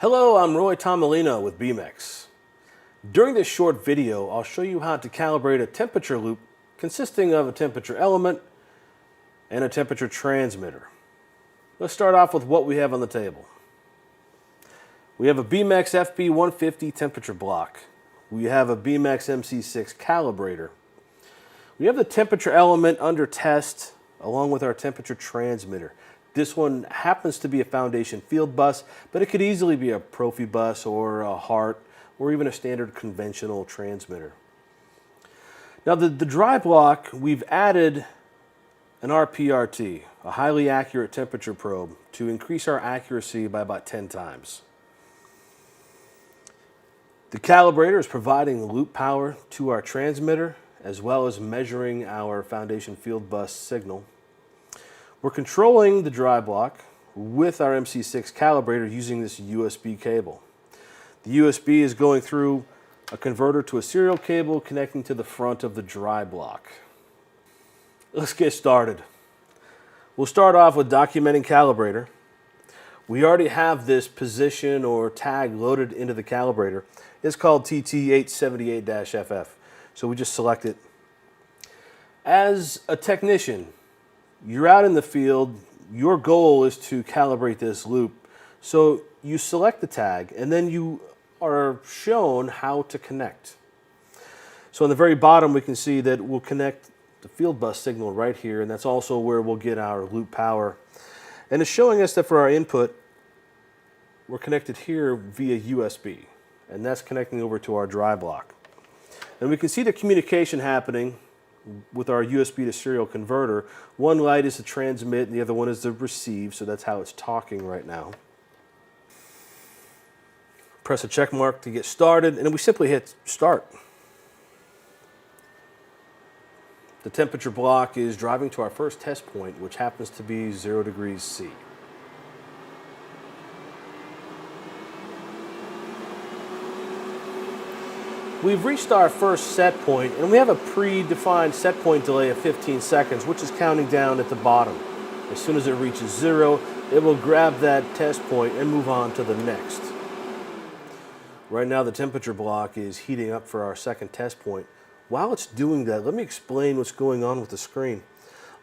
Hello, I'm Roy Tomolino with Beamex. During this short video, I'll show you how to calibrate a temperature loop consisting of a temperature element and a temperature transmitter. Let's start off with what we have on the table. We have a Beamex FB150 temperature block. We have a Beamex MC6 calibrator. We have the temperature element under test along with our temperature transmitter. This one happens to be a Foundation Fieldbus, but it could easily be a Profibus or a Hart or even a standard conventional transmitter. Now the dry block, we've added an RPRT, a highly accurate temperature probe, to increase our accuracy by about 10 times. The calibrator is providing loop power to our transmitter as well as measuring our Foundation Fieldbus signal. We're controlling the dry block with our MC6 calibrator using this USB cable. The USB is going through a converter to a serial cable connecting to the front of the dry block. Let's get started. We'll start off with documenting calibrator. We already have this position or tag loaded into the calibrator. It's called TT878-FF. So we just select it. As a technician, you're out in the field, your goal is to calibrate this loop. So you select the tag and then you are shown how to connect. So on the very bottom we can see that we'll connect the Fieldbus signal right here, and that's also where we'll get our loop power. And it's showing us that for our input, we're connected here via USB, and that's connecting over to our dry block. And we can see the communication happening with our USB to serial converter. One light is to transmit and the other one is to receive, so that's how it's talking right now. Press a check mark to get started, and then we simply hit start. The temperature block is driving to our first test point, which happens to be 0 degrees C. We've reached our first set point, and we have a predefined set point delay of 15 seconds, which is counting down at the bottom. As soon as it reaches 0, it will grab that test point and move on to the next. Right now, the temperature block is heating up for our second test point. While it's doing that, let me explain what's going on with the screen.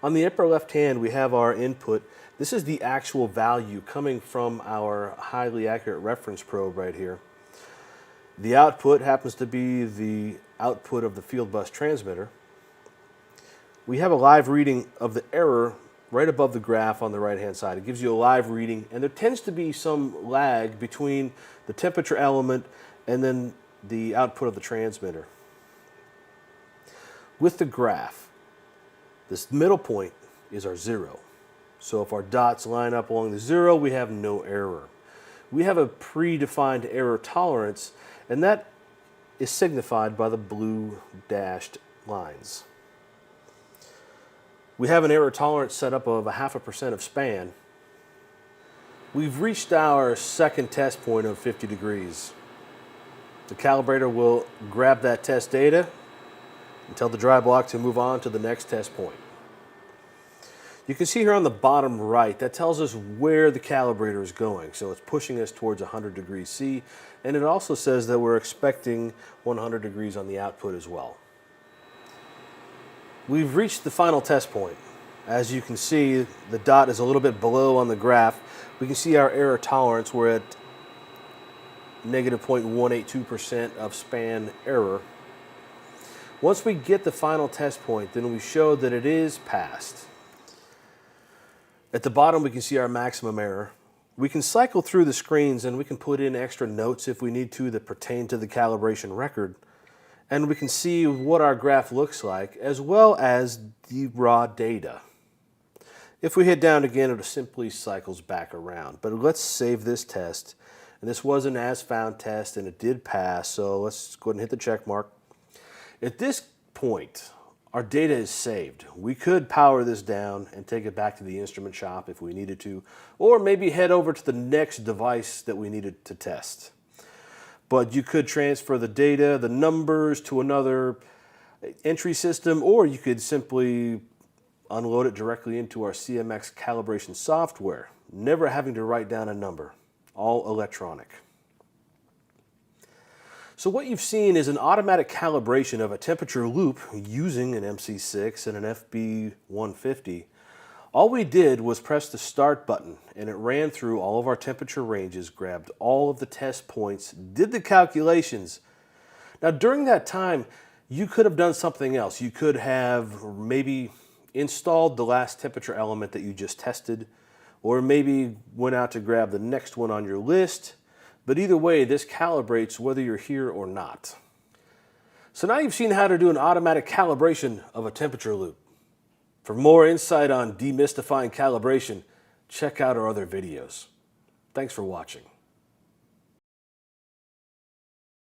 On the upper left hand, we have our input. This is the actual value coming from our highly accurate reference probe right here. The output happens to be the output of the Fieldbus transmitter. We have a live reading of the error right above the graph on the right-hand side. It gives you a live reading, and there tends to be some lag between the temperature element and then the output of the transmitter. With the graph, this middle point is our 0. So if our dots line up along the 0, we have no error. We have a predefined error tolerance, and that is signified by the blue dashed lines. We have an error tolerance set up of 0.5% of span. We've reached our second test point of 50 degrees. The calibrator will grab that test data and tell the dry block to move on to the next test point. You can see here on the bottom right, that tells us where the calibrator is going. So it's pushing us towards 100 degrees C, and it also says that we're expecting 100 degrees on the output as well. We've reached the final test point. As you can see, the dot is a little bit below on the graph. We can see our error tolerance. We're at negative 0.182% of span error. Once we get the final test point, then we show that it is passed. At the bottom, we can see our maximum error. We can cycle through the screens and we can put in extra notes if we need to that pertain to the calibration record. And we can see what our graph looks like as well as the raw data. If we hit down again, it simply cycles back around. But let's save this test. And this was an as found test and it did pass, so let's go ahead and hit the check mark. At this point, our data is saved. We could power this down and take it back to the instrument shop if we needed to, or maybe head over to the next device that we needed to test. But you could transfer the data, the numbers, to another entry system, or you could simply unload it directly into our CMX calibration software, never having to write down a number, all electronic. So what you've seen is an automatic calibration of a temperature loop using an MC6 and an FB150. All we did was press the start button and it ran through all of our temperature ranges, grabbed all of the test points, did the calculations. Now during that time, you could have done something else. You could have maybe installed the last temperature element that you just tested, or maybe went out to grab the next one on your list. But either way, this calibrates whether you're here or not. So now you've seen how to do an automatic calibration of a temperature loop. For more insight on demystifying calibration, check out our other videos. Thanks for watching.